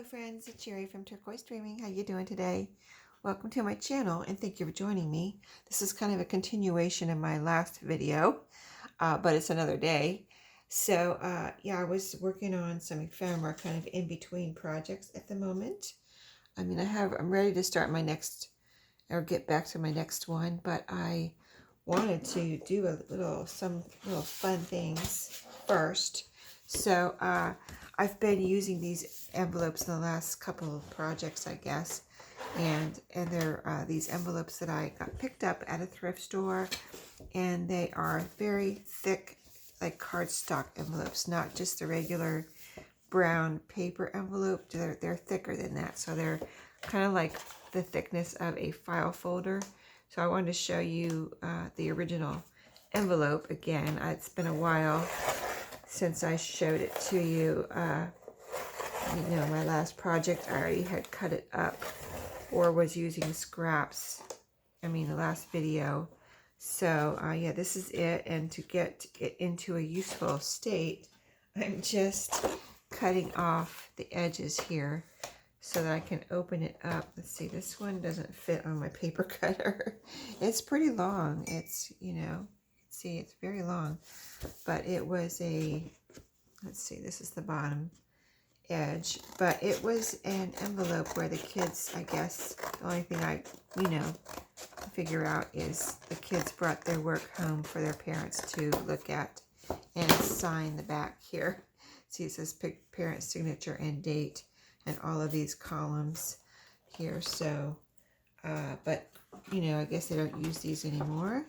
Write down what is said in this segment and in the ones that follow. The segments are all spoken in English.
Hello friends, it's Sheree from Turquoise Dreaming. How you doing today? Welcome to my channel and thank you for joining me. This is kind of a continuation of my last video, but it's another day. So yeah, I was working on some ephemera kind of in between projects at the moment. I'm ready to start my next, or get back to my next one, but I wanted to do some little fun things first. So I've been using these envelopes in the last couple of projects, I guess, and they're these envelopes that I got picked up at a thrift store, and they are very thick, like cardstock envelopes, not just the regular brown paper envelope. They're thicker than that, so they're kind of like the thickness of a file folder. So I wanted to show you the original envelope again. It's been a while since I showed it to you. My last project, I already had cut it up or was using scraps. The last video. So yeah, this is it. And to get it into a useful state, I'm just cutting off the edges here so that I can open it up. Let's see, this one doesn't fit on my paper cutter. It's pretty long. It's, see, it's very long. But it was let's see, this is the bottom edge. But it was an envelope where the kids, I guess, the only thing I, figure out is the kids brought their work home for their parents to look at and sign the back here. See, it says parent signature and date and all of these columns here. So, but, I guess they don't use these anymore.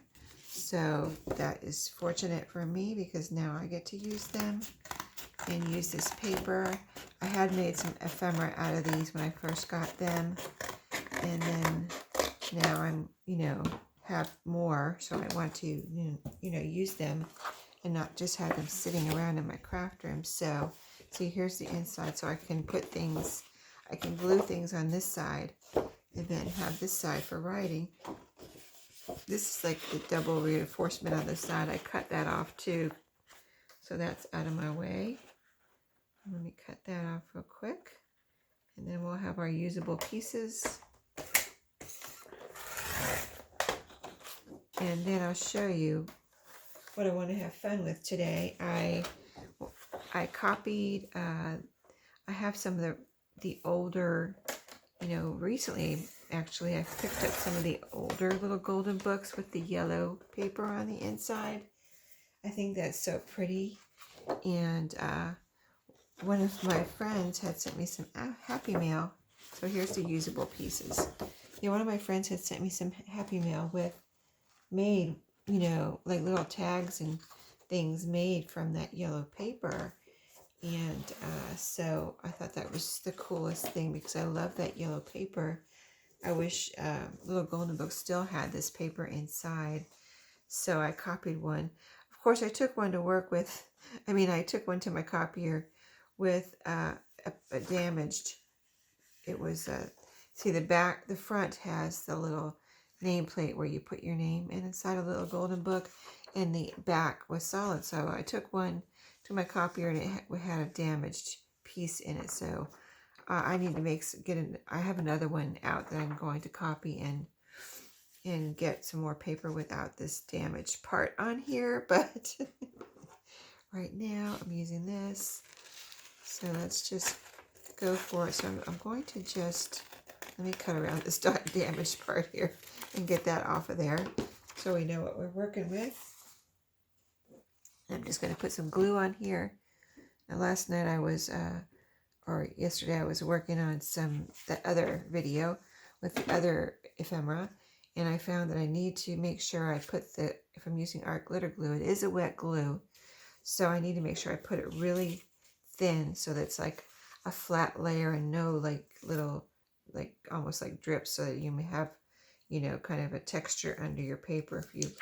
So that is fortunate for me because now I get to use them and use this paper. I had made some ephemera out of these when I first got them. And then now I'm, have more. So I want to, use them and not just have them sitting around in my craft room. So, see, here's the inside. So I can put things, I can glue things on this side and then have this side for writing. This is like the double reinforcement on the side. I cut that off too. So that's out of my way. Let me cut that off real quick. And then we'll have our usable pieces. And then I'll show you what I want to have fun with today. I copied, I have some of the older, recently actually I picked up some of the older little golden books with the yellow paper on the inside. I think that's so pretty. And one of my friends had sent me some Happy Mail. So here's the usable pieces. One of my friends had sent me some Happy Mail with made, like little tags and things made from that yellow paper. And so I thought that was the coolest thing because I love that yellow paper. I wish Little Golden Book still had this paper inside. So I copied one. Of course, I took one to work with. I took one to my copier with a damaged. It was, see the front has the little nameplate where you put your name in inside a Little Golden Book, and the back was solid. So I took one to my copier and it had a damaged piece in it. So I need to I have another one out that I'm going to copy and get some more paper without this damaged part on here. But right now I'm using this. So let's just go for it. So I'm going to just, let me cut around this damaged part here and get that off of there so we know what we're working with. I'm just going to put some glue on here. Now last night or yesterday I was working on that other video with the other ephemera, and I found that I need to make sure I put if I'm using art glitter glue, it is a wet glue, so I need to make sure I put it really thin so that it's like a flat layer and no like little, like almost like drips, so that you may have, kind of a texture under your paper if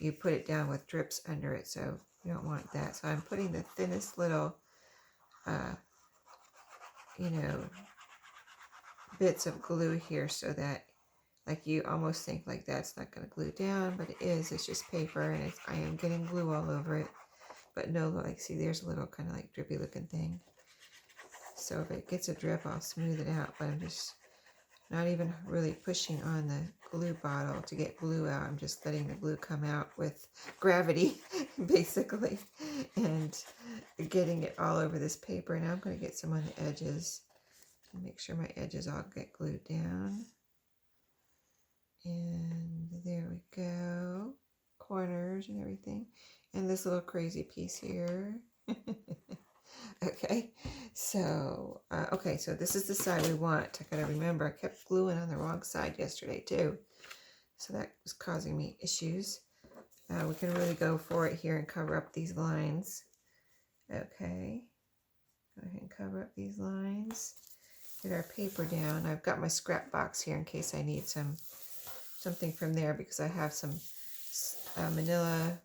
you put it down with drips under it. So you don't want that. So I'm putting the thinnest little bits of glue here so that, like, you almost think like that's not going to glue down, but it is. It's just paper, and I am getting glue all over it. But no, like, see, there's a little kind of like drippy looking thing. So if it gets a drip, I'll smooth it out, but I'm just not even really pushing on the glue bottle to get glue out. I'm just letting the glue come out with gravity, basically, and getting it all over this paper. Now I'm going to get some on the edges and make sure my edges all get glued down. And there we go. Corners and everything. And this little crazy piece here. Okay, so so this is the side we want. I gotta remember I kept gluing on the wrong side yesterday too, so that was causing me issues. We can really go for it here and cover up these lines. Okay, go ahead and cover up these lines. Get our paper down. I've got my scrap box here in case I need something from there, because I have some manila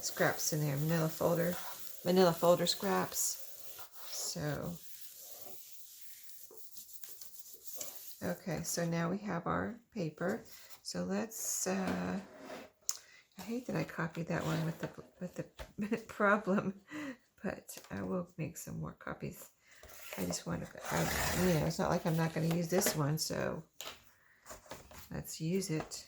scraps in there, manila folder scraps. So, okay, so now we have our paper. So let's, I hate that I copied that one with the problem, but I will make some more copies. I just want to, it's not like I'm not going to use this one, so let's use it.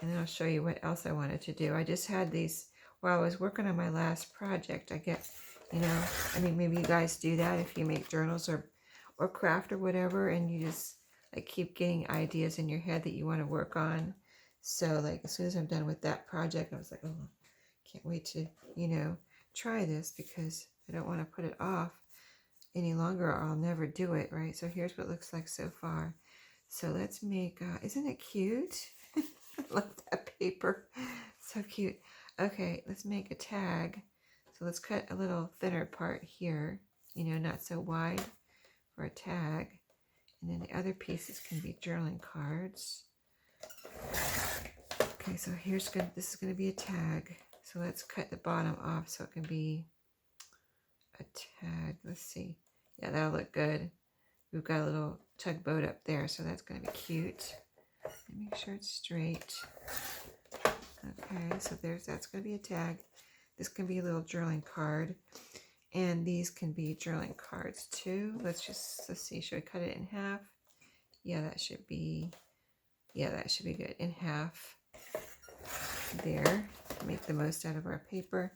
And then I'll show you what else I wanted to do. I just had these, while I was working on my last project, I get, maybe you guys do that if you make journals or craft or whatever, and you just like keep getting ideas in your head that you want to work on. So like as soon as I'm done with that project, I was like, oh, can't wait to, try this, because I don't want to put it off any longer or I'll never do it, right? So here's what it looks like so far. So let's make, isn't it cute? I love that paper. So cute. Okay, let's make a tag. So let's cut a little thinner part here, not so wide for a tag. And then the other pieces can be journaling cards. Okay, so this is going to be a tag. So let's cut the bottom off so it can be a tag. Let's see. Yeah, that'll look good. We've got a little tugboat up there, so that's going to be cute. And make sure it's straight. Okay, so that's going to be a tag. This can be a little journaling card. And these can be journaling cards too. Let's see, should I cut it in half? Yeah, that should be good. In half. There. Make the most out of our paper.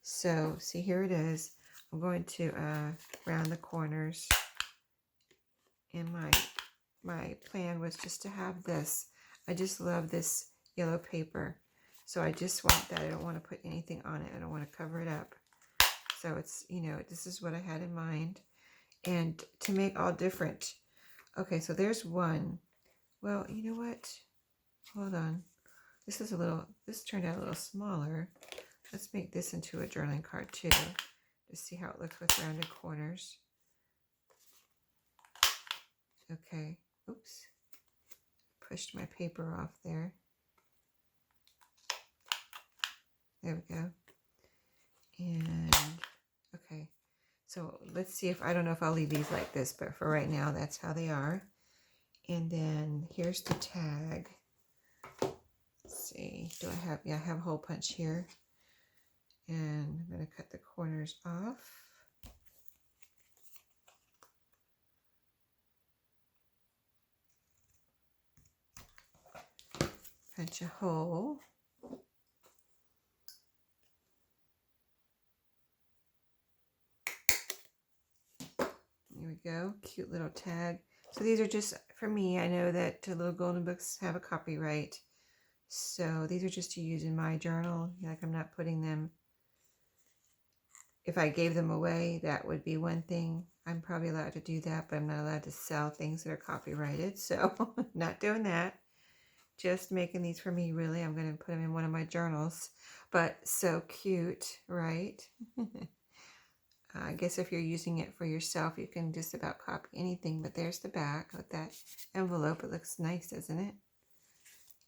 So, see, here it is. I'm going to round the corners. And my plan was just to have this. I just love this yellow paper. So I just want that. I don't want to put anything on it. I don't want to cover it up. So it's, this is what I had in mind. And to make all different. Okay, so there's one. Well, you know what? Hold on. This turned out a little smaller. Let's make this into a journaling card too. Just see how it looks with rounded corners. Okay. Oops. Pushed my paper off there. There we go. And, okay. So let's see I don't know if I'll leave these like this, but for right now, that's how they are. And then here's the tag. Let's see. I have a hole punch here. And I'm going to cut the corners off. Punch a hole. There we go. Cute little tag. So these are just for me. I know that Little Golden Books have a copyright. So these are just to use in my journal. Like I'm not putting them. If I gave them away, that would be one thing. I'm probably allowed to do that, but I'm not allowed to sell things that are copyrighted. So not doing that. Just making these for me, really. I'm going to put them in one of my journals. But so cute, right? I guess if you're using it for yourself, you can just about copy anything. But there's the back with that envelope. It looks nice, doesn't it?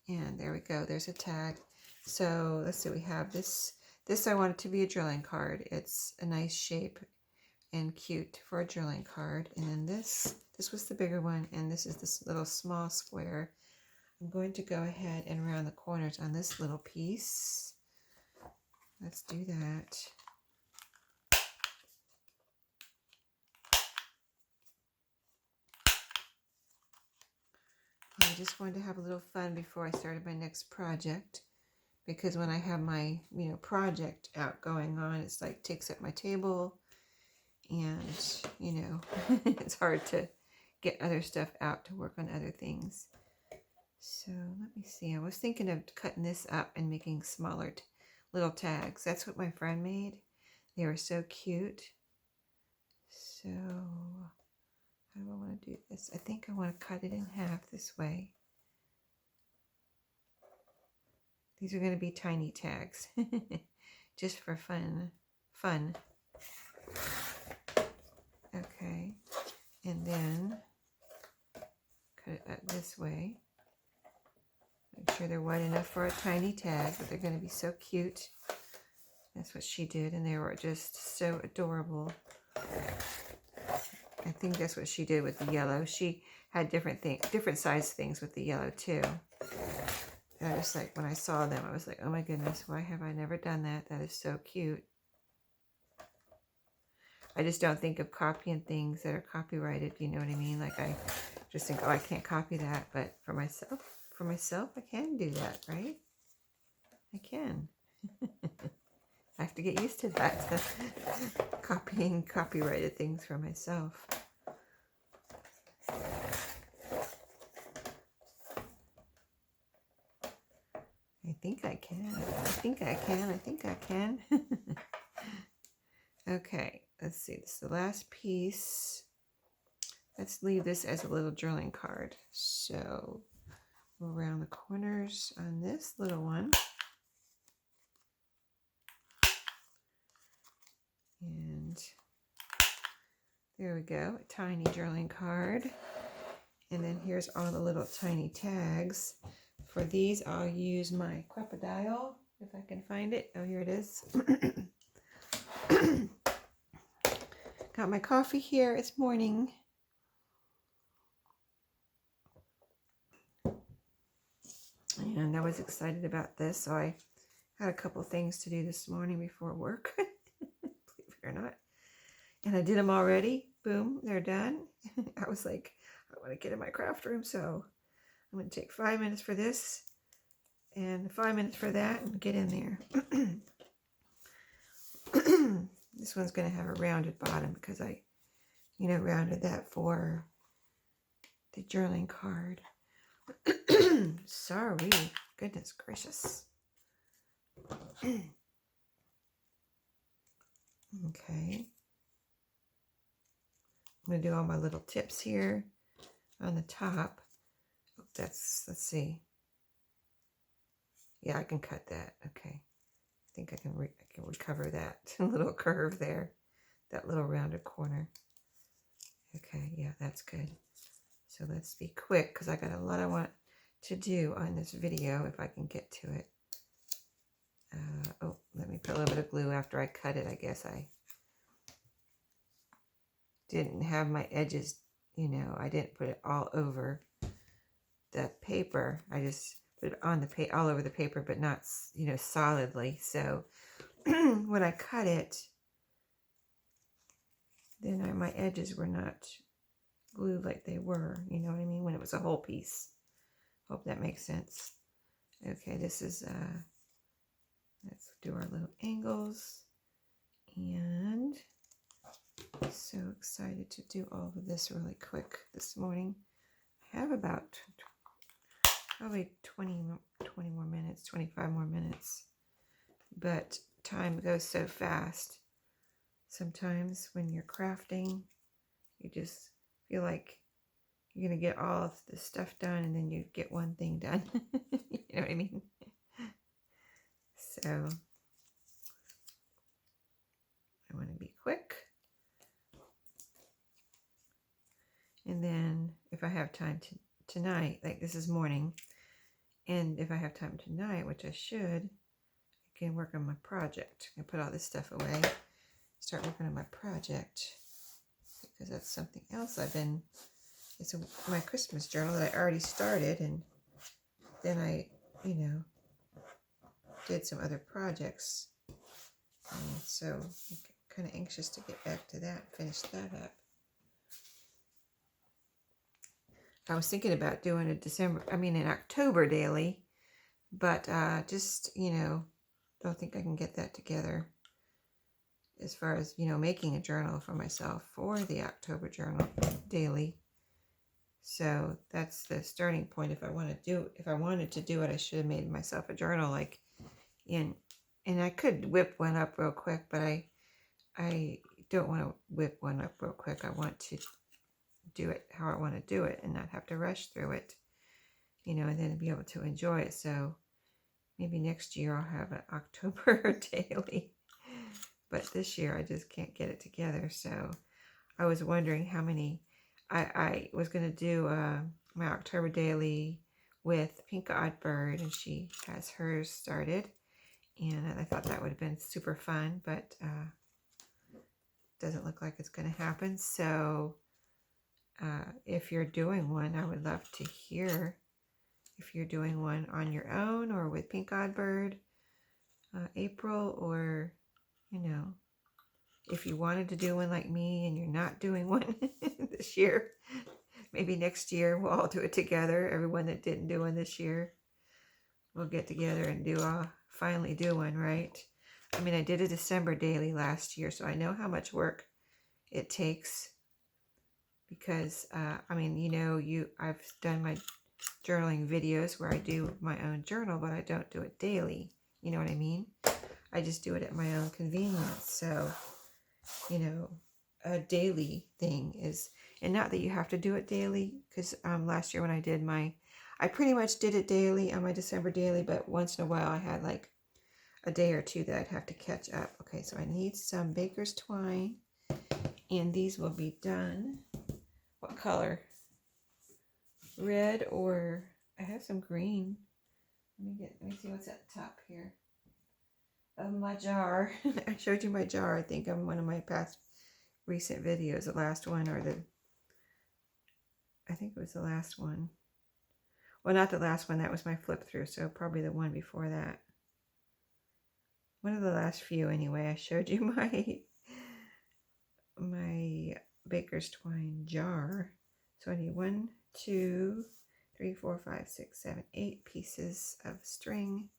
And there we go. There's a tag. So let's see. We have this. This I want it to be a journaling card. It's a nice shape and cute for a journaling card. And then this was the bigger one. And this is this little small square. I'm going to go ahead and round the corners on this little piece. Let's do that. I just wanted to have a little fun before I started my next project, because when I have my, project out going on, it's like takes up my table, and, it's hard to get other stuff out to work on other things. So let me see. I was thinking of cutting this up and making smaller little tags. That's what my friend made. They were so cute. So how do I want to do this? I think I want to cut it in half this way. These are going to be tiny tags, just for fun. Okay, and then cut it up this way. Make sure they're wide enough for a tiny tag, but they're going to be so cute. That's what she did, and they were just so adorable. I think that's what she did with the yellow. She had different size things with the yellow too. And I was like, when I saw them, I was like, oh my goodness, why have I never done that? That is so cute. I just don't think of copying things that are copyrighted, you know what I mean? Like, I just think, oh, I can't copy that. But for myself, I can do that, right? I can. I have to get used to that, copying copyrighted things for myself. I think I can. Okay, let's see. This is the last piece. Let's leave this as a little drilling card. So we'll round the corners on this little one. And there we go, a tiny drilling card. And then here's all the little tiny tags. For these, I'll use my crocodile, if I can find it. Oh, here it is. Got my coffee here. It's morning. And I was excited about this, so I had a couple things to do this morning before work. Believe it or not. And I did them already. Boom, they're done. I was like, I want to get in my craft room, so I'm going to take 5 minutes for this and 5 minutes for that and get in there. This one's going to have a rounded bottom because I, rounded that for the journaling card. Sorry. Goodness gracious. Okay. I'm going to do all my little tips here on the top. Let's see. Yeah, I can cut that. Okay. I think I can recover that little curve there, that little rounded corner. Okay, yeah, that's good. So let's be quick because I got a lot I want to do on this video if I can get to it. Oh, let me put a little bit of glue after I cut it. I guess I didn't have my edges, I didn't put it all over the paper. I just put it on the all over the paper, but not, solidly. So when I cut it, then my edges were not glued like they were, you know what I mean, when it was a whole piece. Hope that makes sense. Okay, this is, let's do our little angles. And so excited to do all of this really quick this morning. I have about probably 20 more minutes, 25 more minutes. But time goes so fast. Sometimes when you're crafting, you just feel like you're going to get all of the stuff done and then you get one thing done. You know what I mean? So I want to be quick. And then if I have time tonight, like this is morning, and if I have time tonight, which I should, I can work on my project. I put all this stuff away, start working on my project, because that's something else it's my Christmas journal that I already started, and then I, did some other projects. And so I'm kind of anxious to get back to that, finish that up. I was thinking about doing an October daily, but just, don't think I can get that together as far as, making a journal for myself for the October journal daily. So that's the starting point. If I wanted to do it, I should have made myself a journal and I could whip one up real quick, but I don't want to whip one up real quick. I want to do it how I want to do it and not have to rush through it, and then be able to enjoy it. So maybe next year I'll have an October daily, but this year I just can't get it together. So I was wondering how many I was going to do my October daily with Pink Odd Bird, and she has hers started, and I thought that would have been super fun, but doesn't look like it's going to happen. So if you're doing one, I would love to hear if you're doing one on your own or with Pink Odd Bird, April, or if you wanted to do one like me and you're not doing one this year, maybe next year we'll all do it together. Everyone that didn't do one this year, we'll get together and finally do one, right? I mean, I did a December daily last year, so I know how much work it takes because, I've done my journaling videos where I do my own journal, but I don't do it daily. You know what I mean? I just do it at my own convenience. So, a daily thing is, and not that you have to do it daily, because last year when I did I pretty much did it daily on my December daily, but once in a while I had like a day or two that I'd have to catch up. Okay, so I need some baker's twine, and these will be done. What color? Red, or I have some green. Let me see what's at the top here of my jar. I showed you my jar, I think, on one of my past recent videos, the last one, I think it was the last one. Well, not the last one, that was my flip through, so probably the one before that. One of the last few anyway. I showed you my baker's twine jar. So I need 1, 2, 3, 4, 5, 6, 7, 8 pieces of string.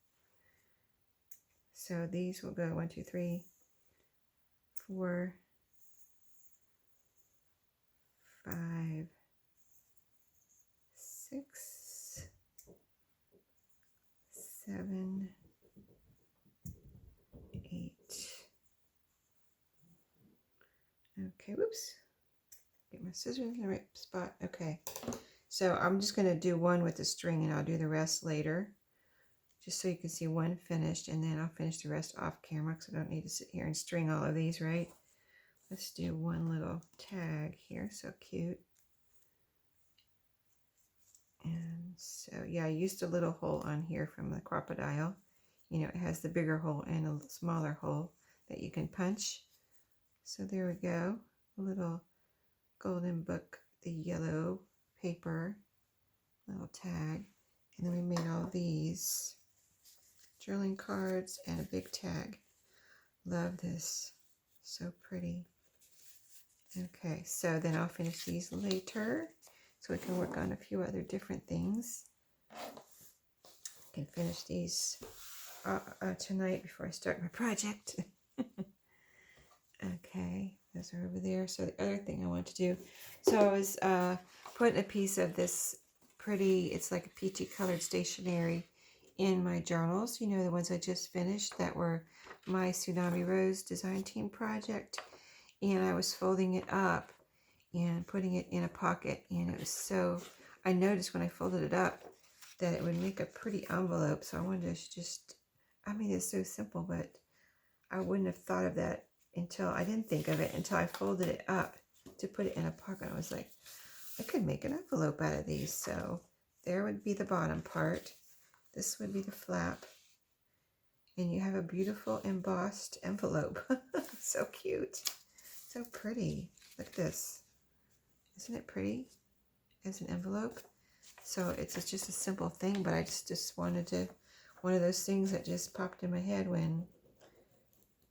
So these will go 1, 2, 3, 4, 5, 6, 7, 8. Okay, whoops. Get my scissors in the right spot. Okay. So I'm just going to do one with the string, and I'll do the rest later, just so you can see one finished, and then I'll finish the rest off camera because I don't need to sit here and string all of these, right? Let's do one little tag here. So cute. And so, yeah, I used a little hole on here from the crocodile. It has the bigger hole and a smaller hole that you can punch. So there we go. A little golden book, the yellow paper, little tag. And then we made all these journaling cards and a big tag. Love this. So pretty. Okay, so then I'll finish these later so we can work on a few other different things. I can finish these tonight before I start my project. Okay, those are over there. So the other thing I want to do, so I was putting a piece of this pretty, it's like a peachy colored stationery in my journals, the ones I just finished that were my Tsunami Rose design team project. And I was folding it up and putting it in a pocket, and it was so, I noticed when I folded it up that it would make a pretty envelope. So I wanted to just, it's so simple, but I wouldn't have thought of that I didn't think of it until I folded it up to put it in a pocket. I was like, I could make an envelope out of these. So there would be the bottom part. This would be the flap. And you have a beautiful embossed envelope. So cute. So pretty. Look at this. Isn't it pretty as an envelope? So it's just a simple thing, but I just wanted to, one of those things that just popped in my head when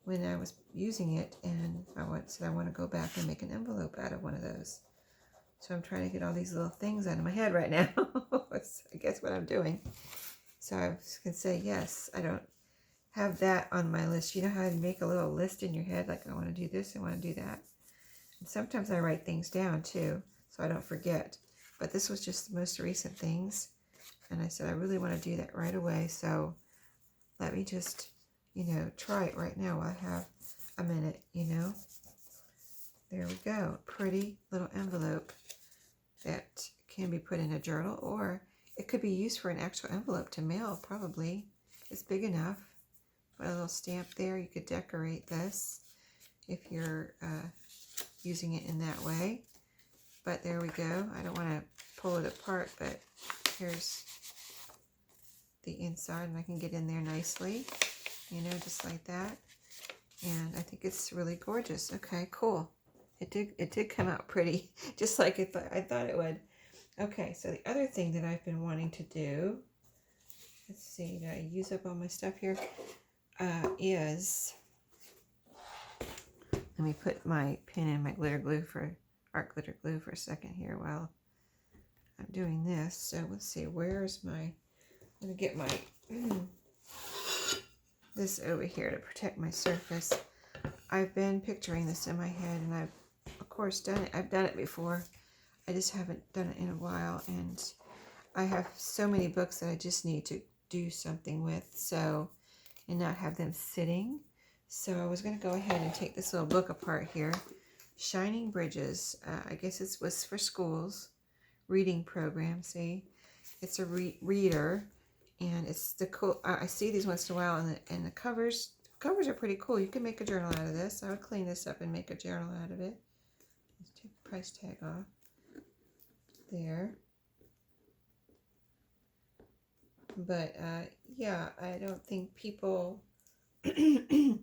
I was using it, and I said I want to go back and make an envelope out of one of those. So I'm trying to get all these little things out of my head right now. That's, I guess, what I'm doing. So I can say, yes, I don't have that on my list. You know how to make a little list in your head, like I want to do this, I want to do that. And sometimes I write things down too, so I don't forget. But this was just the most recent things. And I said, I really want to do that right away. So let me just, you know, try it right now while I have a minute, you know. There we go. Pretty little envelope that can be put in a journal, or it could be used for an actual envelope to mail, probably. It's big enough. Put a little stamp there. You could decorate this if you're using it in that way. But there we go. I don't want to pull it apart, but here's the inside, and I can get in there nicely, you know, just like that. And I think it's really gorgeous. Okay, cool. It did come out pretty, just like I thought it would. Okay, so the other thing that I've been wanting to do, let's see, did I use up all my stuff here? Is, let me put my pin in my glitter glue for art glitter glue for a second here while I'm doing this. So let's see, where's my, I'm gonna get my this over here to protect my surface. I've been picturing this in my head, and I've of course done it. I've done it before. I just haven't done it in a while, and I have so many books that I just need to do something with, so, and not have them sitting. So I was going to go ahead and take this little book apart here. Shining Bridges. I guess it was for schools. Reading program, see? It's a reader, and it's the cool, I see these once in a while, and the covers are pretty cool. You can make a journal out of this. I would clean this up and make a journal out of it. Let's take the price tag off. There. But yeah, I don't think people, I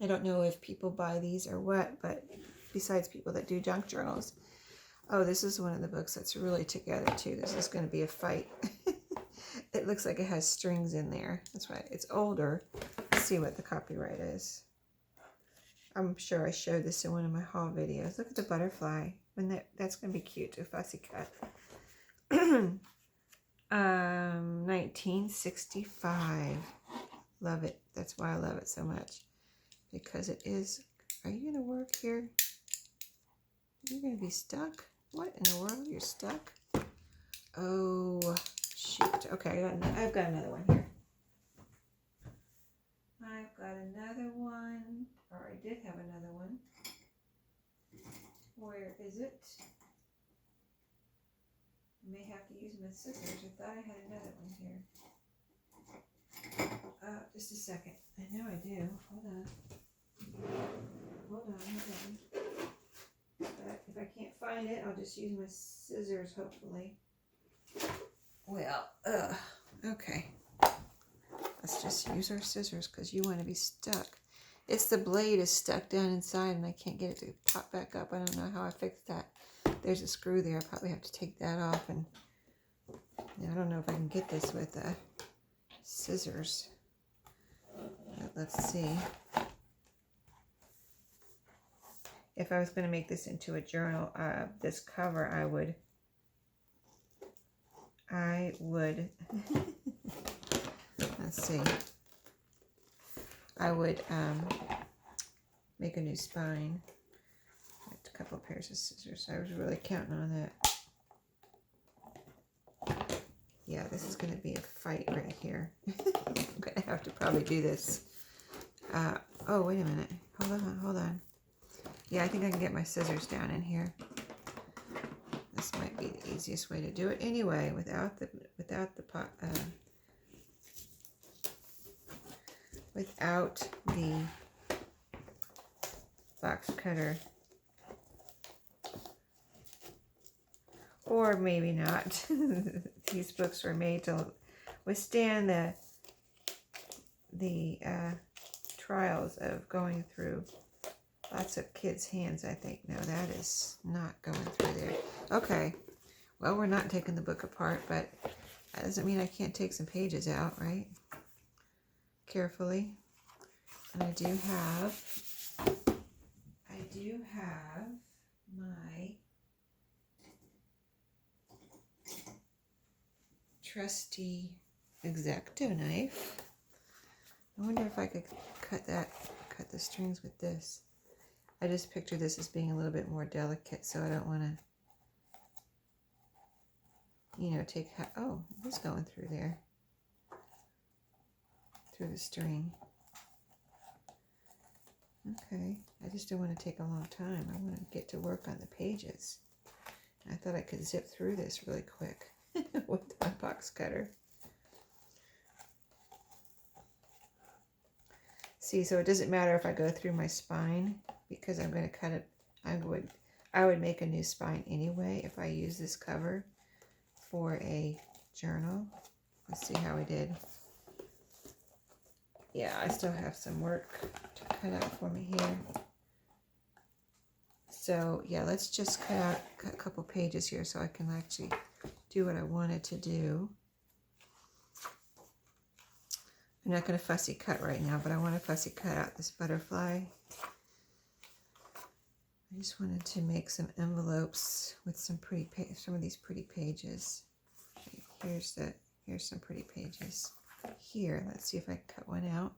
don't know if people buy these or what, but besides people that do junk journals. Oh, this is one of the books that's really together too. This is going to be a fight. It looks like it has strings in there. That's right. It's older. Let's see what the copyright is. I'm sure I showed this in one of my haul videos. Look at the butterfly. When that's going to be cute, a fussy cut. 1965. Love it. That's why I love it so much. Because it is. Are you going to work here? You're going to be stuck? What in the world? You're stuck? Oh, shoot. Okay, I've got another one here. I've got another one. Or I did have another one. Where is it? I may have to use my scissors. I thought I had another one here. Just a second. I know I do. Hold on. Hold on. But if I can't find it, I'll just use my scissors, hopefully. Well, okay. Let's just use our scissors because you want to be stuck. It's the blade is stuck down inside and I can't get it to pop back up. I don't know how I fixed that. There's a screw there. I probably have to take that off, and I don't know if I can get this with scissors. Let's see. If I was going to make this into a journal, this cover, I would let's see. I would make a new spine. A couple of pairs of scissors. I was really counting on that. Yeah, this is going to be a fight right here. I'm going to have to probably do this. Oh, wait a minute. Hold on. Yeah, I think I can get my scissors down in here. This might be the easiest way to do it anyway, without the box cutter. Or maybe not. These books were made to withstand the trials of going through lots of kids' hands, I think. No, that is not going through there. Okay. Well, we're not taking the book apart, but that doesn't mean I can't take some pages out, right? Carefully. And I do have my trusty X-Acto knife. I wonder if I could cut the strings with this. I just picture this as being a little bit more delicate, so I don't want to, you know, oh, it's going through there, through the string. Okay, I just don't want to take a long time. I want to get to work on the pages. I thought I could zip through this really quick with my box cutter. See, so it doesn't matter if I go through my spine because I'm going to cut it. I would make a new spine anyway if I use this cover for a journal. Let's see how we did. Yeah, I still have some work to cut out for me here. So yeah, let's just cut a couple pages here so I can actually do what I wanted to do. I'm not going to fussy cut right now, but I want to fussy cut out this butterfly. I just wanted to make some envelopes with some of these pretty pages. Here's some pretty pages. Here, let's see if I can cut one out.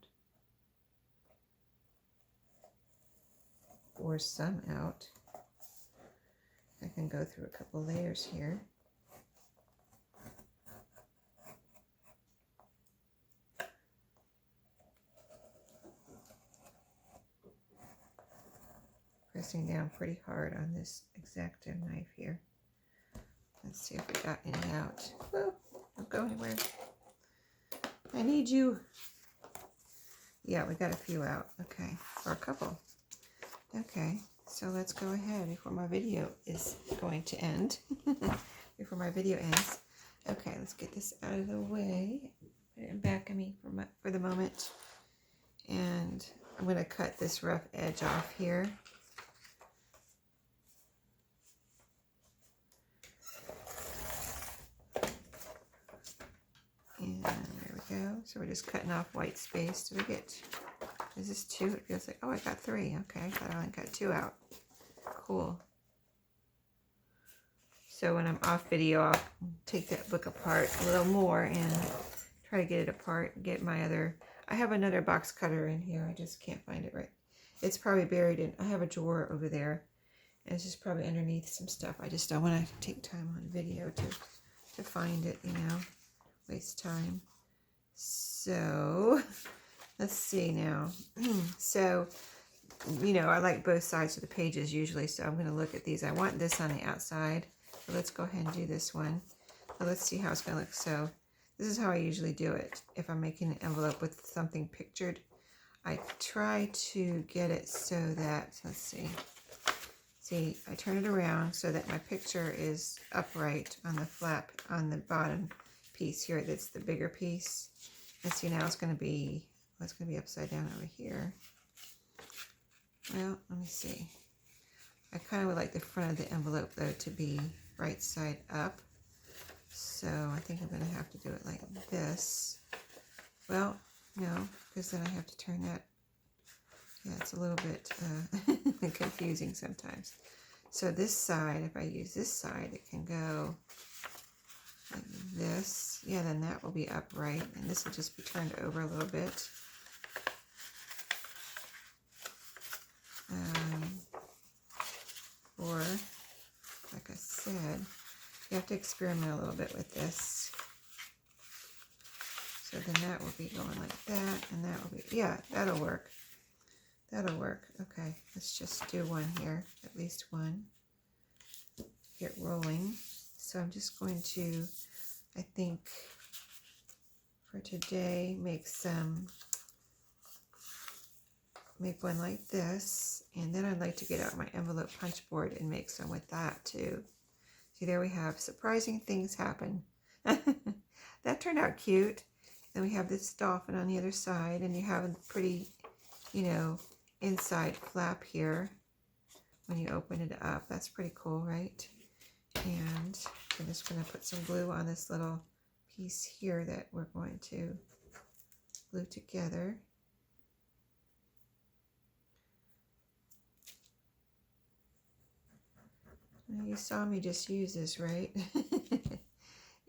Or some out. I can go through a couple layers here. Pressing down pretty hard on this X-Acto knife here. Let's see if we got any out. Whoa, don't go anywhere. I need you. Yeah, we got a few out. Okay, or a couple. Okay, so let's go ahead before my video is going to end. Before my video ends. Okay, let's get this out of the way. Put it in back of me for the moment. And I'm going to cut this rough edge off here. And there we go. So we're just cutting off white space. Did I get, is this 2? It feels like, oh, I got 3. Okay, I thought I only got 2 out. Cool. So when I'm off video, I'll take that book apart a little more and try to get it apart and get my other, I have another box cutter in here. I just can't find it right. It's probably buried in, I have a drawer over there. And it's just probably underneath some stuff. I just don't want to take time on video to find it, you know. Waste time. So let's see now. So, you know, I like both sides of the pages usually, so I'm going to look at these. I want this on the outside, so let's go ahead and do this one. So let's see how it's going to look. So this is how I usually do it. If I'm making an envelope with something pictured, I try to get it so that, let's see. See, I turn it around so that my picture is upright on the flap on the bottom piece here. That's the bigger piece. And see, now it's going to be, well, it's going to be upside down over here. Well, let me see. I kind of would like the front of the envelope though to be right side up. So I think I'm going to have to do it like this. Well, no, because then I have to turn that. Yeah, it's a little bit confusing sometimes. So this side, if I use this side, it can go like this. Yeah, then that will be upright, and this will just be turned over a little bit. Or, like I said, you have to experiment a little bit with this. So then that will be going like that, and that will be, yeah, that'll work. That'll work. Okay, let's just do one here, at least one. Get rolling. So I'm just going to, I think, for today, make one like this. And then I'd like to get out my envelope punch board and make some with that too. See, there we have surprising things happen. That turned out cute. Then we have this dolphin on the other side, and you have a pretty, you know, inside flap here when you open it up. That's pretty cool, right? And I'm just going to put some glue on this little piece here that we're going to glue together. Now, you saw me just use this, right?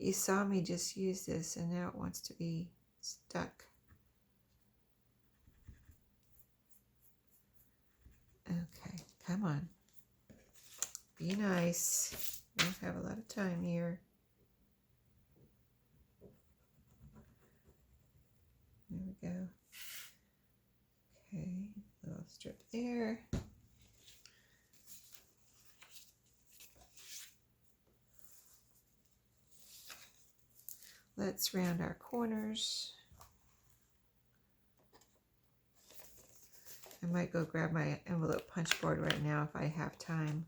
You saw me just use this and now it wants to be stuck. Okay, come on. Be nice. We don't have a lot of time here. There we go. Okay, little strip there. Let's round our corners. I might go grab my envelope punch board right now if I have time.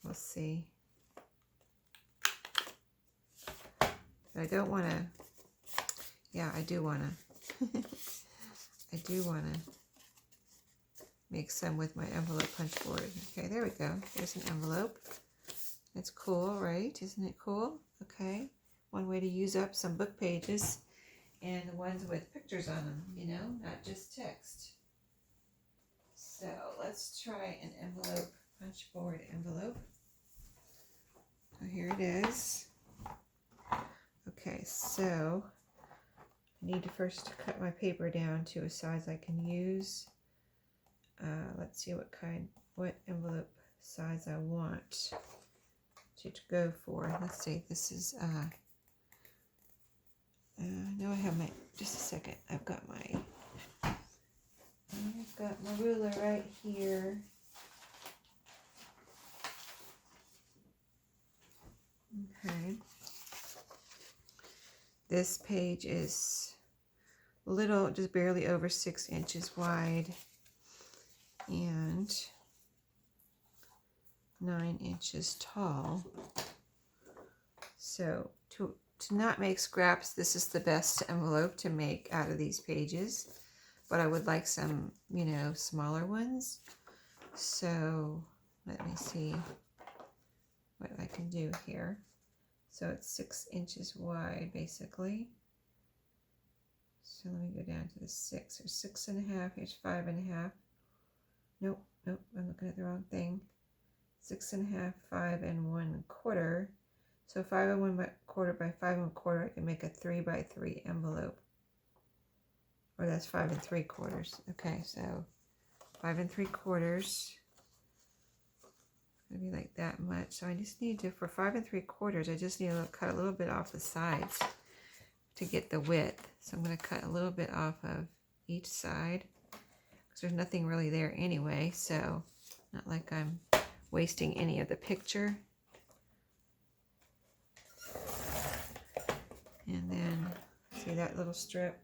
We'll see. But I don't want to, yeah, I do want to. I do want to make some with my envelope punch board. Okay, there we go. There's an envelope. That's cool, right? Isn't it cool? Okay. One way to use up some book pages, and the ones with pictures on them, you know, not just text. So let's try an envelope punch board envelope. So here it is. Okay, so I need to first cut my paper down to a size I can use. Let's see what envelope size I want to go for. Let's see, this is, now I have my, just a second, I've got my ruler right here. Okay. This page is little, just barely over 6 inches wide and 9 inches tall. So to not make scraps, this is the best envelope to make out of these pages. But I would like some, you know, smaller ones. So let me see what I can do here. So it's 6 inches wide, basically. So let me go down to the 6 or 6.5. Here's 5.5. Nope, I'm looking at the wrong thing. 6.5, 5 1/4. So 5 1/4 by 5 1/4, I can make a 3 by 3 envelope. Or that's 5 3/4. Okay, so 5 3/4. It's gonna be like that much. So I just need to, for 5 3/4, I just need to cut a little bit off the sides to get the width. So I'm gonna cut a little bit off of each side because there's nothing really there anyway. So not like I'm wasting any of the picture. And then see that little strip?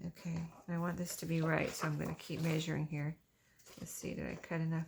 Okay, I want this to be right, so I'm going to keep measuring here. Let's see, did I cut enough